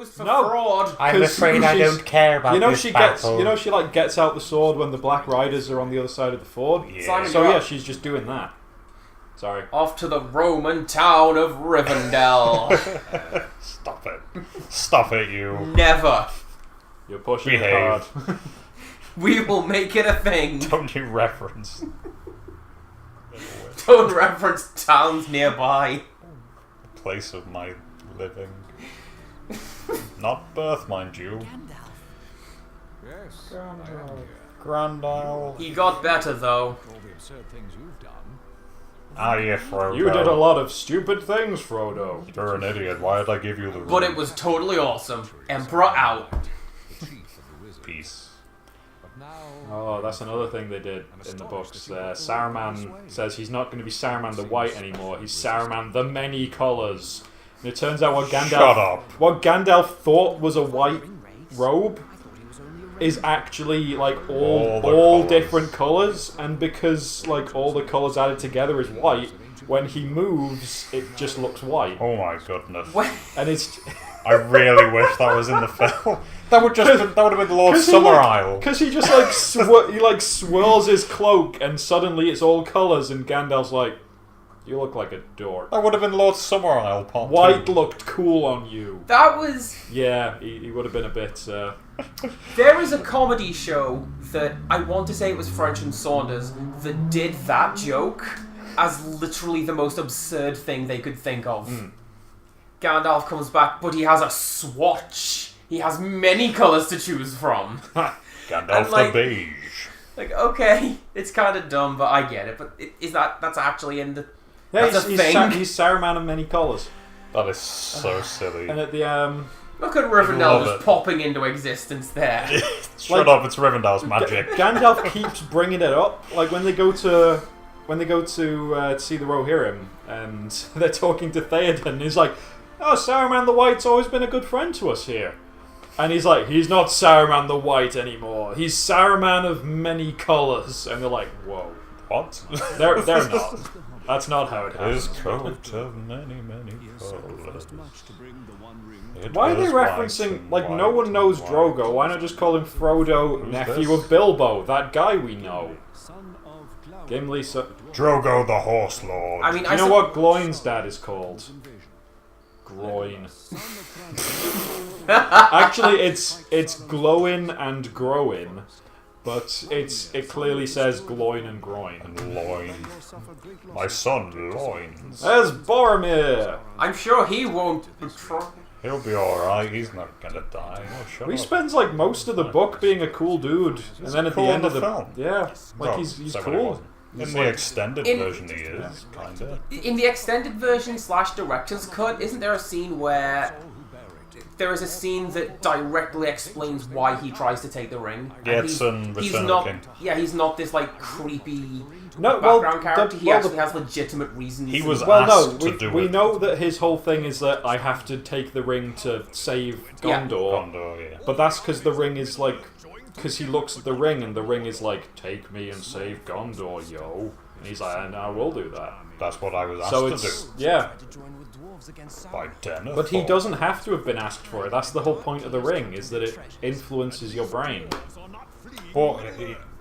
exposed for fraud. I'm afraid I don't care about this battle. She like gets out the sword when the Black Riders are on the other side of the ford. Yeah. So she's just doing that. Sorry. Off to the Roman town of Rivendell. Stop it, you. Never. You're pushing it hard. We will make it a thing. Don't you reference. Don't reference towns nearby. Place of my living. Not birth, mind you. Yes. Grandisle. He got better, though. Yeah, Frodo. You did a lot of stupid things, Frodo. You're an idiot. Why did I give you the ring? But it was totally awesome. Emperor out. Peace. Oh, that's another thing they did in the books. Saruman says he's not going to be Saruman the White anymore. He's Saruman the Many Colours. And it turns out what Gandalf thought was a white robe is actually like all different colours, and because like all the colours added together is white, when he moves it just looks white. Oh my goodness. And it's I really wish that was in the film. That would have been Lord Summerisle. Because he just like swirls his cloak and suddenly it's all colours and Gandalf's like, you look like a dork. That would have been Lord Summerisle part White 2. looked cool on you. That was... Yeah, he would have been a bit... There is a comedy show that, I want to say it was French and Saunders, that did that joke as literally the most absurd thing they could think of. Gandalf comes back, but he has a swatch. He has many colours to choose from. Gandalf the beige. Like, okay, it's kind of dumb, but I get it. But that's actually in the... Yeah, that's he's Saruman of many colours. That is so silly. And at the look at Rivendell just popping into existence there. Shut up! It's Rivendell's magic. Gandalf keeps bringing it up. Like when they go to see the Rohirrim, and they're talking to Theoden, and he's like, "Oh, Saruman the White's always been a good friend to us here." And he's like, he's not Saruman the White anymore. He's Saruman of many colours. And they're like, whoa. What? They're not. That's not how it happens. His coat of many colours. Why are they referencing, like, no one knows Drogo? Why not just call him Frodo, nephew of Bilbo, that guy we know? Gimli, Drogo the Horse Lord. I mean, you know what Gloin's dad is called? Groin. Actually, it's Glowin and Growin, but it clearly says Gloin and Groin. And loin. My son loins. There's Boromir! I'm sure he won't betray... He'll be alright, he's not gonna die. Oh, he spends like most of the book being a cool dude, and then at the end of the film. Yeah, like he's cool. In the extended version he is, kinda. In the extended version / director's cut, isn't there a scene where there is a scene that directly explains why he tries to take the ring? He's not, he's not this like creepy background character. He actually has legitimate reasons. He was asked to do it. We know that his whole thing is that I have to take the ring to save Gondor. Yeah. But that's because the ring is like... Because he looks at the ring and the ring is like, take me and save Gondor, yo. And he's like, and I will do that. That's what I was asked to do. Yeah. By Denethor. But he doesn't have to have been asked for it. That's the whole point of the ring, is that it influences your brain. Well,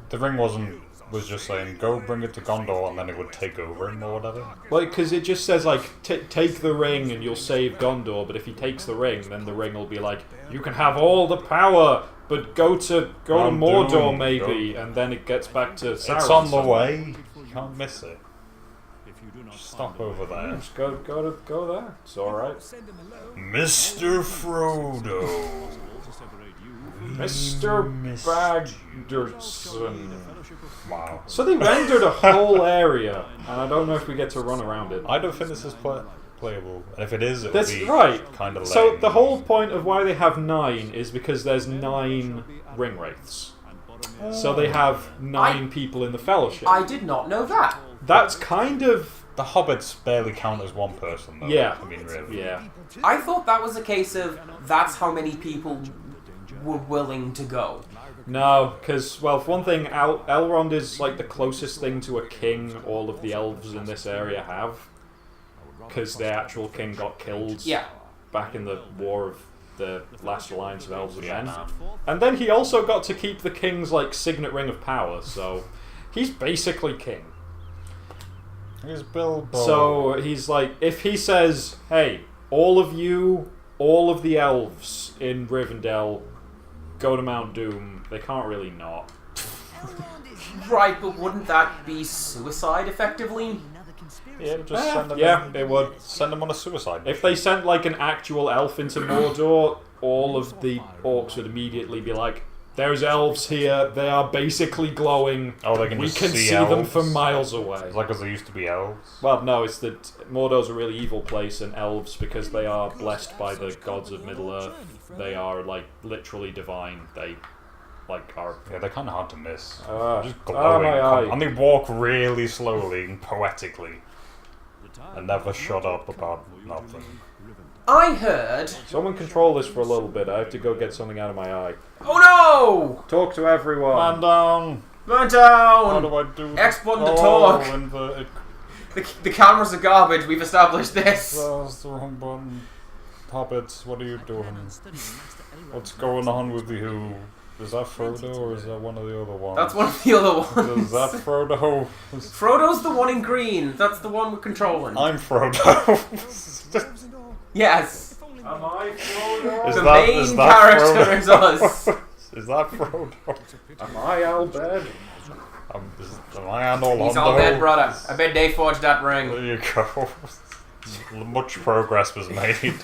the ring was just saying, go bring it to Gondor and then it would take over him or whatever. Like, because it just says, like, take the ring and you'll save Gondor, but if he takes the ring, then the ring will be like, you can have all the power, but go to Mordor maybe, and then it gets back to Sauron. It's on the way. You can't miss it. Just stop over there. Yeah, just go there. It's alright. Mr. Frodo. Mr. Bagderson. Wow. So they rendered a whole area, and I don't know if we get to run around it. I don't think this is playable. And if it is, it That's will be right. kind of lame. So the whole point of why they have 9 is because there's 9 ring wraiths. So they have 9 people in the Fellowship. I did not know that. That's kind of... The hobbits barely count as one person, though. Yeah. I mean, really. Yeah. I thought that was a case of that's how many people were willing to go. No, because, well, for one thing, Elrond is like the closest thing to a king all of the elves in this area have. Because their actual king got killed back in the War of the last alliance of elves and men. Vietnam. And then he also got to keep the king's like signet ring of power, so he's basically king. He's Bilbo. So he's like, if he says, hey, all of the elves in Rivendell, go to Mount Doom, they can't really not. Right, but wouldn't that be suicide, effectively? Yeah, just send them. Yeah, it would. Send them on a suicide. If they sent like an actual elf into Mordor, all of the orcs would immediately be like, there's elves here, they are basically glowing. Oh, they can We just can see them elves? from miles away. It's like because there used to be elves. Well, no, it's that Mordor's a really evil place, and elves, because they are blessed by the gods of Middle-earth, they are like literally divine. They like are. Yeah, they're kind of hard to miss. Just my glowing, eye. and they walk really slowly and poetically, and never shut up about nothing. I heard... Someone control this for a little bit. I have to go get something out of my eye. Oh Talk to everyone. Man down. no! Man How down! do I do? X button to talk. Inverted. The cameras are garbage, we've established this. That's the wrong button. Hobbits, what are you doing? What's going on with you? Is that Frodo or is that one of the other ones? That's one of the other ones. Is that Frodo? Frodo's the one in green. That's the one we're controlling. I'm Frodo. Yes. Am I Frodo? The main character is us. Is that Frodo? Am I Albed? Am I Arnold He's all dead, brother. I bet they forged that ring. There you go. Much progress was made.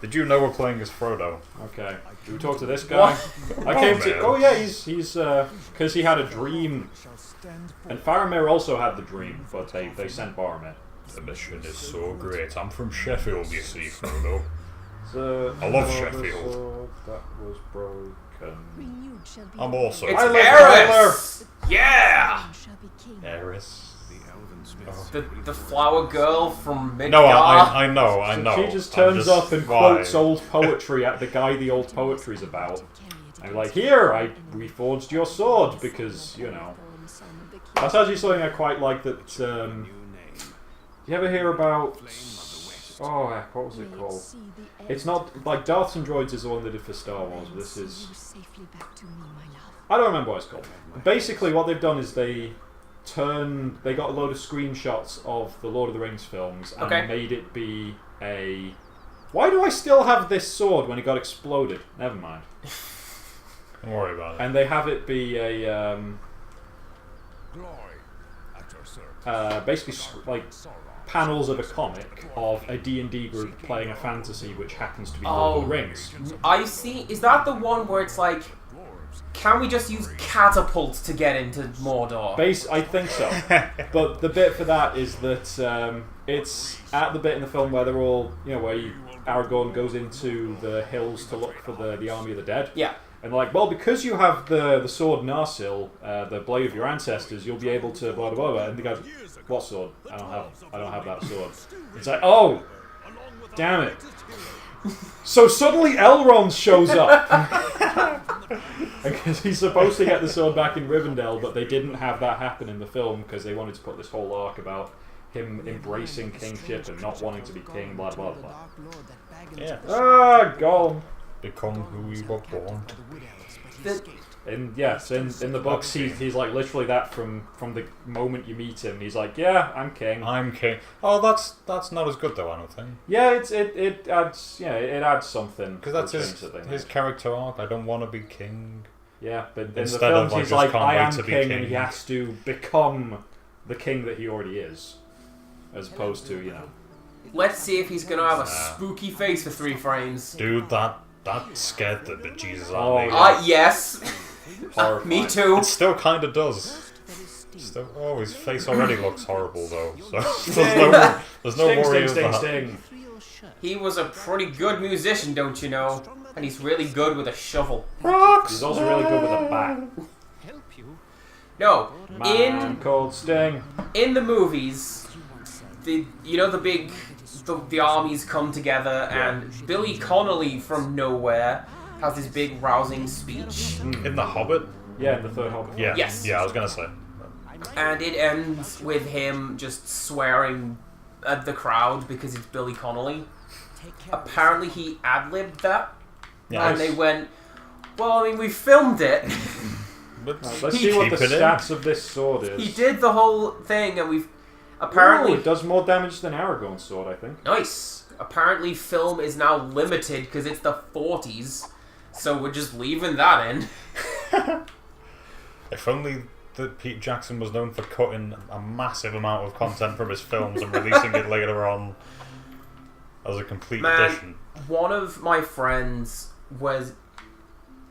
Did you know we're playing as Frodo? Okay. Do we talk to this guy? I came to. Oh yeah, he's because he had a dream, and Faramir also had the dream, but they sent Boromir. The mission is so great. I'm from Sheffield, you see, Frodo. So, I love Sheffield. That was broken. I'm also It's Tyler. Eris! Yeah! Eris. The flower girl from Midgard. No, I know. So she just turns up and quotes old poetry at the guy the old poetry's about. And like, here, I reforged your sword because, you know. That's actually something I quite like that. Do you ever hear about. Oh, heck, what was it called? It's not. Like, Darths and Droids is the one they did for Star Wars. This is. I don't remember what it's called. Basically, what they've done is they got a load of screenshots of the Lord of the Rings films and made it be a... Why do I still have this sword when it got exploded? Never mind. Don't worry about it. And they have it be a... basically, like, panels of a comic of a D&D group playing a fantasy which happens to be Lord of the Rings. I see. Is that the one where it's like... Can we just use catapults to get into Mordor? I think so. But the bit for that is that it's at the bit in the film where they're all, where Aragorn goes into the hills to look for the army of the dead. Yeah. And like, well, because you have the sword Narsil, the blade of your ancestors, you'll be able to blah blah blah. And the guy, what sword? I don't have that sword. It's like, oh, damn it. So suddenly Elrond shows up. Because he's supposed to get the sword back in Rivendell, but they didn't have that happen in the film because they wanted to put this whole arc about him embracing kingship and not wanting to be king, blah blah blah. Yeah. Gollum. Become who we were born to be. In the books, he's like literally that from the moment you meet him. He's like, yeah, I'm king. I'm king. Oh, that's not as good though, I don't think. Yeah, it adds something because that's his character arc. I don't want to be king. Yeah, but in Instead the films, of, he's like, I am king, and he has to become the king that he already is, as opposed to Let's see if he's gonna have a spooky face for 3 frames. Dude, that scared the bejesus out Oh, of me. Yes. Me too. It still kind of does. His face already looks horrible though. So there's no worry of that. Sting. He was a pretty good musician, don't you know? And he's really good with a shovel. He's also really good with a bat. No, Man called Sting. in the movies, the armies come together and Billy Connolly from nowhere has this big rousing speech. In The Hobbit? Yeah, in the third Hobbit. Yeah. Yes. Yeah, I was gonna say. And it ends with him just swearing at the crowd because it's Billy Connolly. Apparently he ad-libbed that. Yeah, and they went, well, I mean, we filmed it. Let's see what the stats of this sword is. He did the whole thing, and we've apparently... Ooh, it does more damage than Aragorn's sword, I think. Nice. Apparently film is now limited because it's the 40s, so we're just leaving that in. If only that Pete Jackson was known for cutting a massive amount of content from his films and releasing it later on as a complete edition. One of my friends was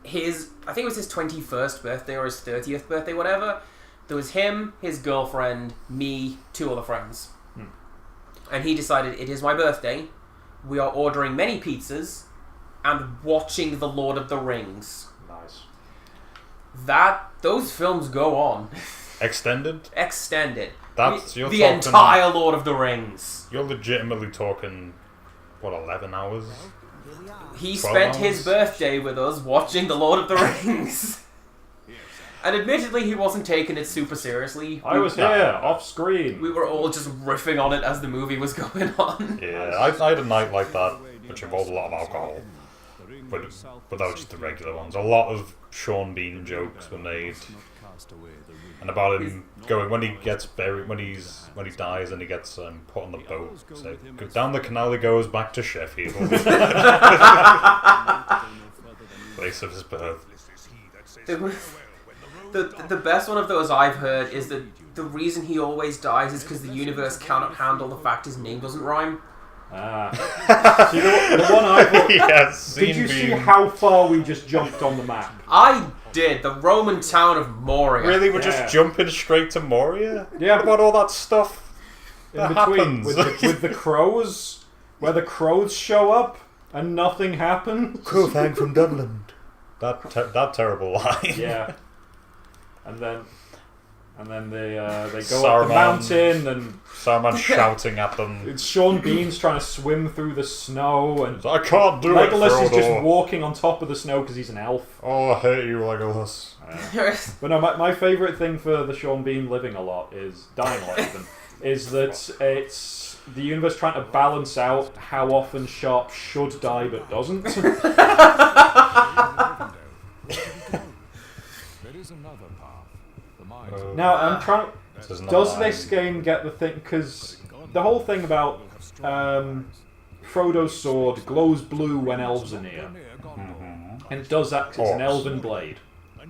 I think it was his 21st birthday or his 30th birthday, whatever. There was him, his girlfriend, me, 2 other friends. And he decided, it is my birthday, we are ordering many pizzas and watching The Lord of the Rings. Nice. Those films go on. Extended? Extended. You're the talking, entire Lord of the Rings. You're legitimately talking, 11 hours? He spent hours? his birthday with us watching The Lord of the Rings. And admittedly, he wasn't taking it super seriously. I was here, off screen. We were all just riffing on it as the movie was going on. Yeah, I had a night like that, which involved a lot of alcohol. But that was just the regular ones. A lot of Sean Bean jokes were made. And about him going, when he gets buried, when he dies and he gets put on the boat, so down the canal he goes back to Sheffield. Place of his birth. The best one of those I've heard is that the reason he always dies is because the universe cannot handle the fact his name doesn't rhyme. See, the one I thought... Yes, did you see how far we just jumped on the map? I did. The Roman town of Moria. Really? We're just jumping straight to Moria? Yeah. What about all that stuff in between? With the crows? Where the crows show up and nothing happens? Crowfang from Dublin. That terrible line. Yeah. And then they go Saruman, up the mountain and Saruman shouting at them. It's Sean Bean's trying to swim through the snow and I can't do it, Legolas is just Frodo. walking on top of the snow because he's an elf. Oh, I hate you, Legolas. But no, my favourite thing for the Sean Bean living a lot is dying a lot even, is that it's the universe trying to balance out how often Sharp should die but doesn't. Now I'm trying. Does this game get the thing? Because the whole thing about Frodo's sword glows blue when elves are near, and it does that 'cause it's an elven blade.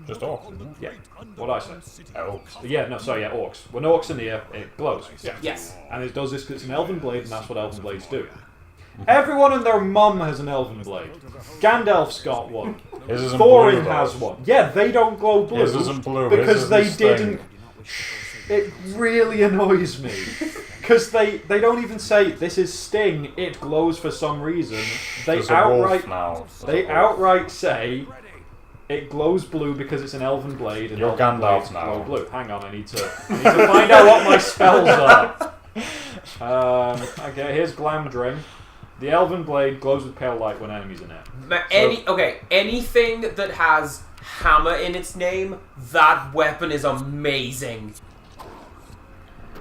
Just orcs, isn't it? Yeah. What I said? Elves. Yeah. No. Sorry. Yeah. Orcs. When orcs are near, it glows. Yeah. Yes. And it does this because it's an elven blade, and that's what elven blades do. Everyone and their mum has an elven blade. Gandalf's got one. His isn't Thorin blue, has one. Yeah, they don't glow blue. His isn't blue. Because His they isn't Sting. didn't. It really annoys me. Because they don't even say this is Sting. It glows for some reason. They There's a wolf outright now. they outright say it glows blue because it's an elven blade. And You're elven Gandalf blades now. glow blue. Hang on, I need to find out what my spells are. Okay, here's Glamdring. The elven blade glows with pale light when enemies are near. Anything that has hammer in its name, that weapon is amazing.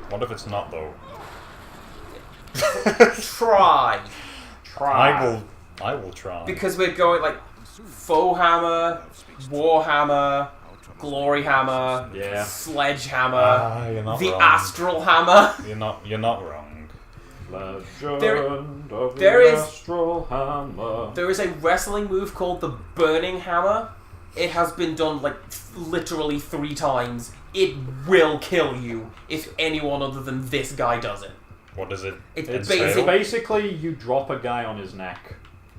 What if it's not though? Try. I will try. Because we're going like Foe Hammer, Warhammer, Glory Hammer, Yeah. Sledgehammer, You're not the wrong. Astral Hammer. You're not wrong. Legend of there the is- Astral Hammer. There is a wrestling move called the Burning Hammer. It has been done like literally 3 times. It will kill you if anyone other than this guy does it. What is it? It's entail? Basically, you drop a guy on his neck.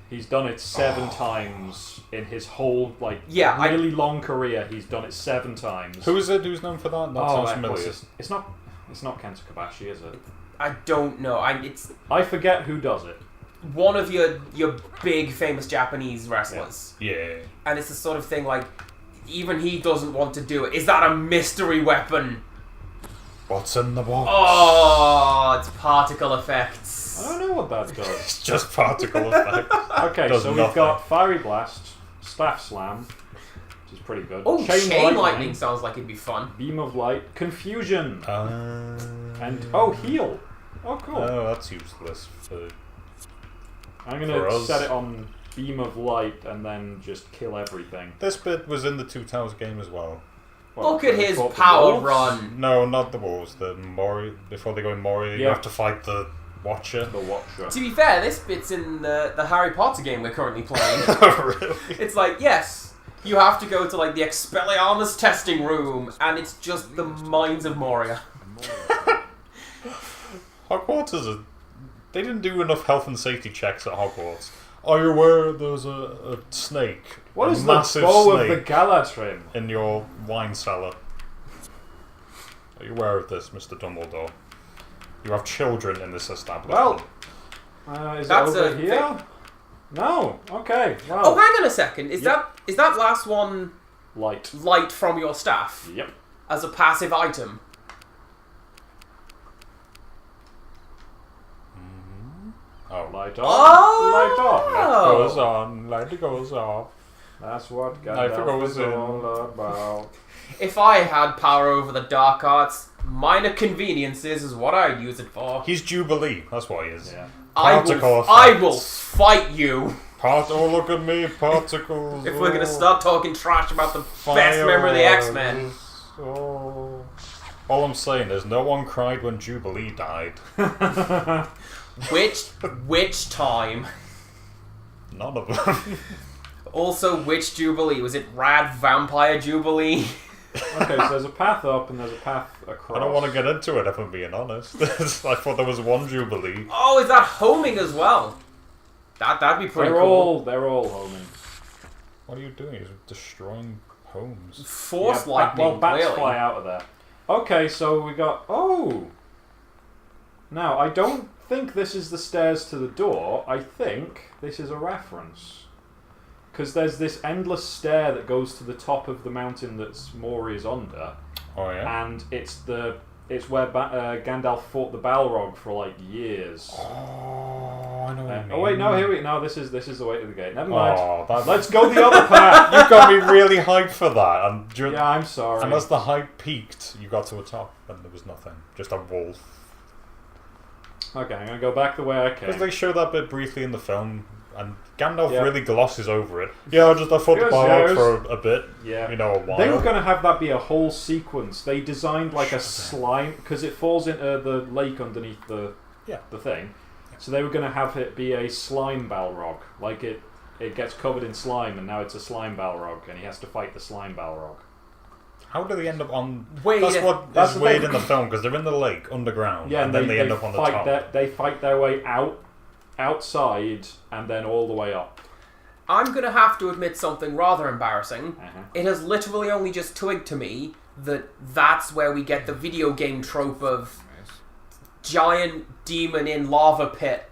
He's done it 7 times in his whole really long career. He's done it 7 times. Who is it? Who's known for that? That sounds familiar. It's not Kenta Kobashi, is it? I don't know. It's I forget who does it. one of your big famous Japanese wrestlers. Yeah. And it's the sort of thing like even he doesn't want to do it. Is that a mystery weapon? What's in the box? Oh, it's particle effects. I don't know what that does. It's just particle effect. Okay, Does so we've nothing. got Fiery Blast, Staff Slam, which is pretty good. Oh, Chain Lightning sounds like it'd be fun. Beam of Light, Confusion, and Heal. Oh, cool. Oh, that's useless for... I'm for gonna us. set it on beam of light and then just kill everything. This bit was in the Two Towers game as well. Look at his power run. No, not the wolves. The Mori. Before they go in Mori, you have to fight the Watcher. The Watcher. To be fair, this bit's in the Harry Potter game we're currently playing. Really? It's like, yes, you have to go to like the Expelliarmus testing room, and it's just the Mines of Moria. Hogwarts is They didn't do enough health and safety checks at Hogwarts. Are you aware there's a snake? What is massive the bow snake of the Galadrim? In your wine cellar. Are you aware of this, Mr. Dumbledore? You have children in this establishment. Well, is that over here? No. Okay. Wow. Oh, hang on a second. Is that last one light from your staff? Yep. As a passive item. Oh. Light on. Oh! Light off. Light goes on. Light goes off. That's what Gandalf is all about. If I had power over the dark arts, minor conveniences is what I'd use it for. He's Jubilee. That's what he is. Yeah. I will fight you. Oh, look at me, particles. If we're going to start talking trash about the best member of the X-Men. Oh. All I'm saying is no one cried when Jubilee died. Which time? None of them. Also, which Jubilee? Was it Rad Vampire Jubilee? Okay, so there's a path up and there's a path across. I don't want to get into it if I'm being honest. I thought there was one Jubilee. Oh, is that homing as well? That'd be pretty cool. They're all homing. What are you doing? You're destroying homes. Force lightning, well, bats clearly. fly out of there. Okay, so we got... Oh! Now, I don't think this is the stairs to the door. I think this is a reference. Because there's this endless stair that goes to the top of the mountain that's Mori is under. Oh, yeah? And it's where Gandalf fought the Balrog for, like, years. Oh, I know what you mean. Oh, wait, no, this is the way to the gate. Never mind. Oh, Let's go the other path! You got me really hyped for that. And yeah, I'm sorry. And as the hype peaked, you got to a top and there was nothing. Just a wolf. Okay, I'm going to go back the way I came. Because they show that bit briefly in the film, and Gandalf really glosses over it. Yeah, I fought the Balrog for a bit. Yeah. You know, a while. They were going to have that be a whole sequence. They designed like a slime, because it falls into the lake underneath the thing. So they were going to have it be a slime Balrog. Like it gets covered in slime, and now it's a slime Balrog, and he has to fight the slime Balrog. How do they end up on... That's weird in the film, because they're in the lake, underground, and then they end up on the top. They fight their way outside, and then all the way up. I'm going to have to admit something rather embarrassing. It has literally only just twigged to me that that's where we get the video game trope of giant demon in lava pit.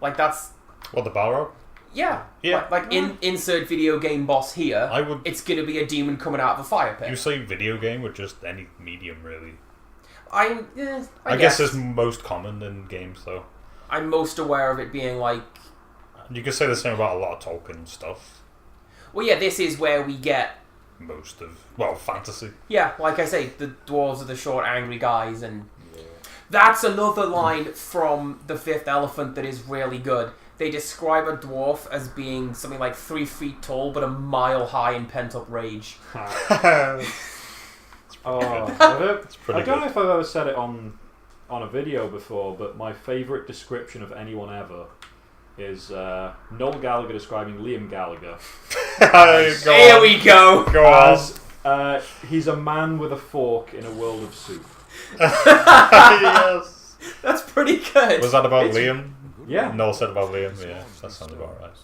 Like, that's... What, the Balrog? Yeah. Like insert video game boss here. It's going to be a demon coming out of a fire pit. You say video game with just any medium, really. I guess it's most common in games, though. I'm most aware of it being like... You could say the same about a lot of Tolkien stuff. Well, yeah, this is where we get... Most of... fantasy. Yeah, like I say, the dwarves are the short, angry guys, and... Yeah. That's another line from The Fifth Elephant that is really good. They describe a dwarf as being something like 3 feet tall, but a mile high in pent-up rage. I don't know if I've ever said it on a video before, but my favourite description of anyone ever is Noel Gallagher describing Liam Gallagher. Here we go! As he's a man with a fork in a world of soup. Yes! That's pretty good. Was that about Liam? Yeah. Noel said about Liam? Yeah, that sounds about right.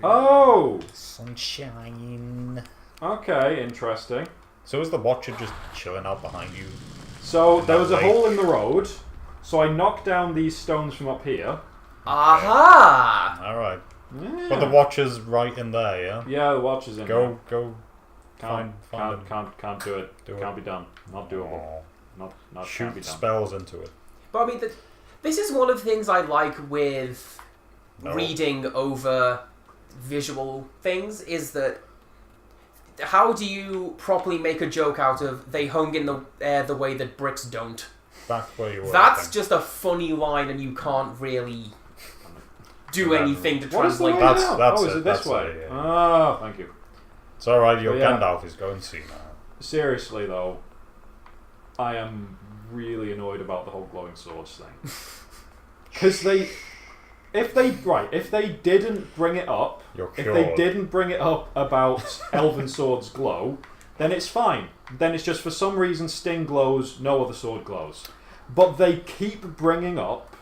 Oh! Sunshine. Okay, interesting. So is the Watcher just chilling out behind you? So there was a hole in the road, so I knocked down these stones from up here. Aha! Alright. Yeah. But the Watcher's right in there, yeah? Yeah, the Watcher's in there. Go. Can't do it. Can't be done. Not doable. Not shoot can't be done. spells into it. But I mean, this is one of the things I like with reading over visual things, is that how do you properly make a joke out of they hung in the air the way that bricks don't? Back where you were. That's just a funny line, and you can't really... do anything to What is the way translate. down? That's oh, is it, it this that's way? it, yeah. Oh, thank you. It's alright, your But yeah. Gandalf is going senile. Seriously though, I am really annoyed about the whole glowing swords thing. Because if they didn't bring it up, about elven swords glow, then it's fine. Then it's just for some reason Sting glows, no other sword glows. But they keep bringing up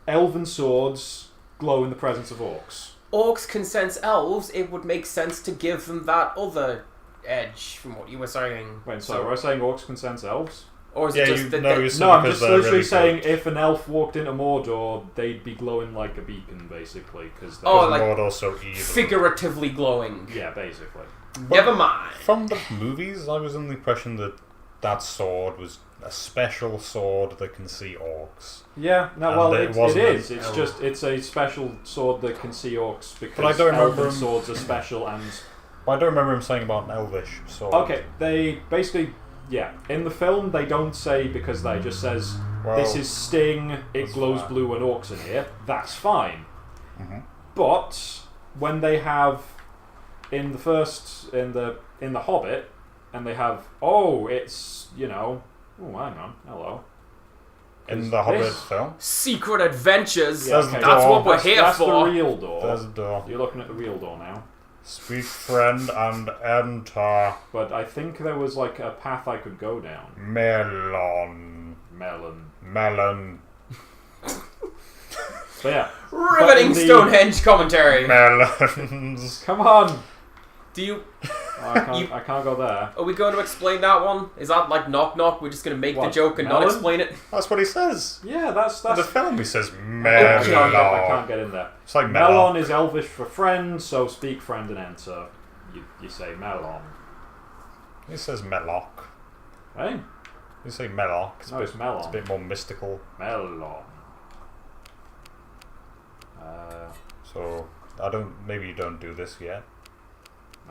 elven swords glow in the presence of orcs. Orcs can sense elves, it would make sense to give them that other edge from what you were saying. Wait, sorry, were I saying orcs can sense elves? Or is it just that No, I'm just literally saying if an elf walked into Mordor, they'd be glowing like a beacon, basically. Because like Mordor's so evil. figuratively glowing? Yeah, basically. Never mind. From the movies, I was under the impression that that sword was a special sword that can see orcs. Yeah, no, And well, it it wasn't is. an It's elf. just, it's a special sword that can see orcs because But I don't remember elven him- swords are special and... I don't remember him saying about an elvish sword. Okay, they basically, yeah, in the film they don't say because they just says, Well, this is Sting, it that's glows fine. blue and orcs in here, that's fine. Mm-hmm. But when they have in the Hobbit, and they have it's oh hang on, hello. In the Hobbit This- film? Secret adventures. Yeah, okay. That's what we're That's, here that's for. the real door. There's a door. You're looking at the real door now. Speak, friend, and enter. But I think there was like a path I could go down. Melon. Melon. But yeah. Riveting But in the- Stonehenge commentary. Melons. Come on! Do you? I can't go there. Are we going to explain that one? Is that like knock knock? We're just going to make the What, joke and not melon? explain it. That's what he says. Yeah, that's In the film, he says I melon. can't get in there. It's like Melon melon. is Elvish for friend, so speak friend and enter. You say melon. He says meloc. Hey? You say meloc. No, it's melon. It's a bit more mystical. Melon. So maybe you don't do this yet.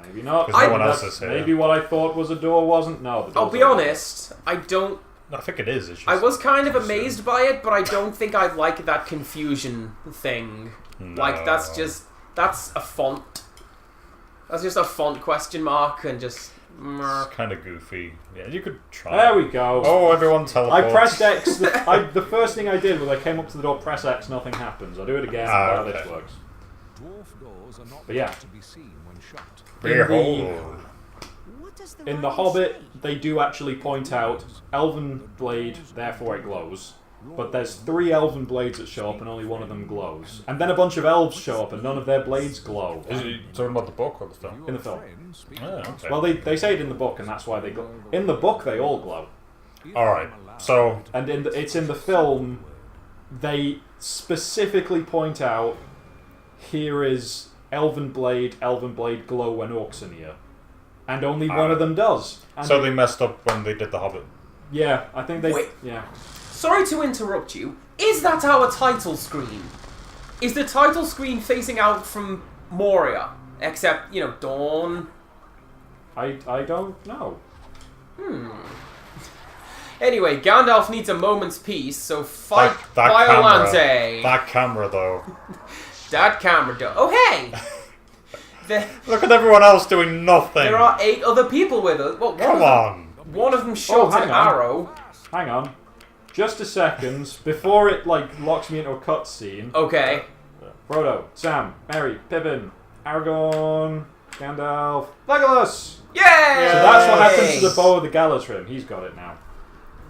Maybe not. 'Cause no one else is here. Maybe what I thought was a door wasn't. No, the I'll door's be open. honest. I don't. I think it is. It's just, I was kind of amazed by it, but I don't think I like that confusion thing. No. Like that's a font. That's just a font question mark and just. It's kind of goofy. Yeah, you could try. There we go. Oh, everyone teleports. I pressed X. The first thing I did was I came up to the door, press X, nothing happens. I do it again, how okay. this works. Dwarf doors are not But yeah. to be seen when shut. Behold. In The Hobbit, they do actually point out Elven blade, therefore it glows. But there's 3 elven blades that show up and only one of them glows. And then a bunch of elves show up and none of their blades glow. Is he talking about the book or the film? In the film. Oh, okay. Well, they say it in the book and that's why they glow. In the book, they all glow. Alright, so And it's in the film, they specifically point out, here is Elven blade glow when orcs are near. And only one of them does. And they messed up when they did The Hobbit. yeah, I think they... Wait. Yeah. Sorry to interrupt you. Is that our title screen? Is the title screen facing out from Moria? Except, dawn. I don't know. Anyway, Gandalf needs a moment's peace, so fight That Biolante. camera. That camera, though. That camera oh, hey! Look at everyone else doing nothing. There are 8 other people with us. Well, Come on. One of them shot hang an on. arrow. Hang on. Just a second, before it, locks me into a cutscene. Okay. Frodo, Sam, Merry, Pippin, Aragorn, Gandalf, Legolas! Yay! So that's what happens to the bow of the Galadrim. He's got it now.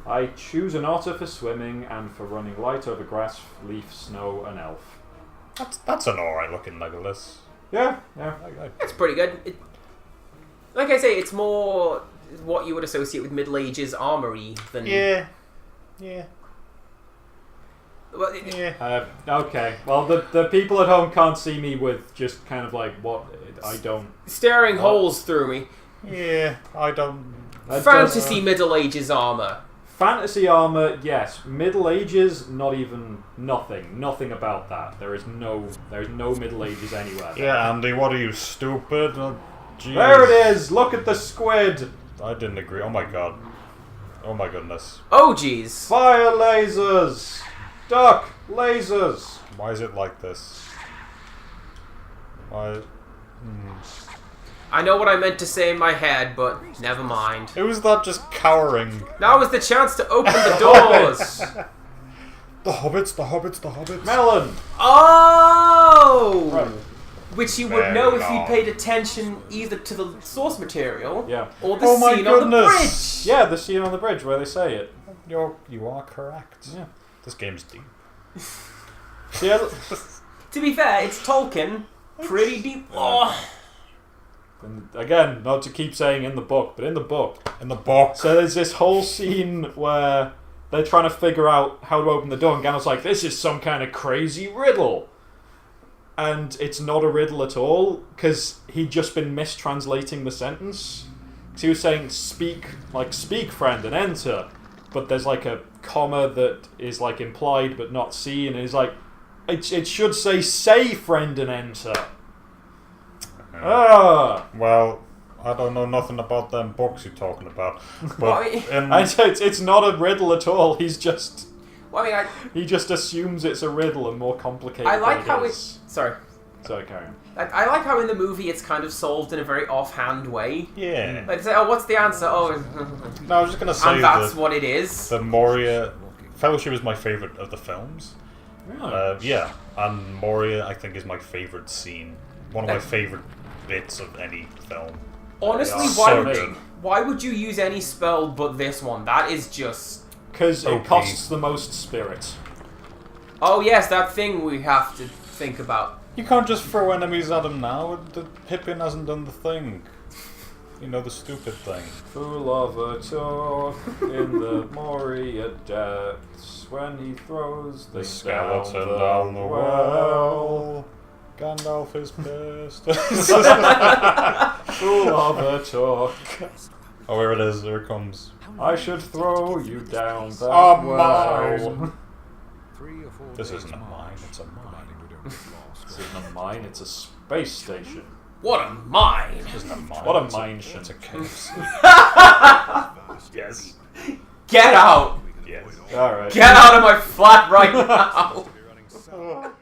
I choose an otter for swimming and for running light over grass, leaf, snow, and elf. That's an alright looking Legolas. Yeah. That's pretty good. Like I say, it's more what you would associate with Middle Ages armory than... Yeah. Well, Okay. Well, the people at home can't see me with just kind of what I don't... staring holes through me. Yeah, I don't... Fantasy Middle Ages armor. Fantasy armor, yes. Middle Ages, nothing about that. There's no Middle Ages anywhere. Yeah, Andy, what are you, stupid? Oh, jeez. There it is! Look at the squid! I didn't agree. Oh my god. Oh my goodness. Oh, jeez. Fire lasers! Duck! Lasers! Why is it like this? Why? I know what I meant to say in my head, but never mind. Who's that just cowering? Now is the chance to open the doors! The hobbits, the hobbits, the hobbits. Melon! Oh! Right. Which you would know if you Melon. paid attention either to the source material Yeah. or the Oh my scene on the goodness. bridge. Yeah, the scene on the bridge where they say it. You are correct. Yeah. This game's deep. Yeah. To be fair, it's Tolkien. Pretty deep. Oh. And again, not to keep saying in the book, but in the book. In the box. So there's this whole scene where they're trying to figure out how to open the door, and Gandalf's like, this is some kind of crazy riddle. And it's not a riddle at all, because he'd just been mistranslating the sentence. Because he was saying, speak, friend, and enter. But there's like a comma that is like implied but not seen, and he's like, it should say, friend, and enter. Well, I don't know nothing about them books you're talking about. But Well, It's not a riddle at all. He's just... Well, I mean, He just assumes it's a riddle and more complicated I like than how it it... is. Sorry. Sorry, carry on. I like how in the movie it's kind of solved in a very offhand way. yeah. Like, say, oh, what's the answer? Oh, No, I was just gonna say and that's that what it is. the Moria Fellowship is my favorite of the films. Really? Yeah, and Moria I think is my favorite scene. One of my favorite bits of any film. Honestly, Yeah. why So would good. why would you use any spell but this one? That is just... Because it OP. costs the most spirit. Oh yes, that thing we have to think about. You can't just throw enemies at him now. The Pippin hasn't done the thing. You know, the stupid thing. Full of a talk in the Moria depths when he throws The things skeleton down the well. Gandalf is pissed. Full of a talk. Oh, here it is. Here it comes. I should throw you down that A well. mine. 3 or 4 This days isn't a now, mine, it's a mine. providing we don't get lost. This isn't a mine, it's a space station. What a mine! It isn't a mine. What a it's mine It's a shit. KFC. Yes. Get out! Yes. Alright. Get out of my flat right now! Be running south.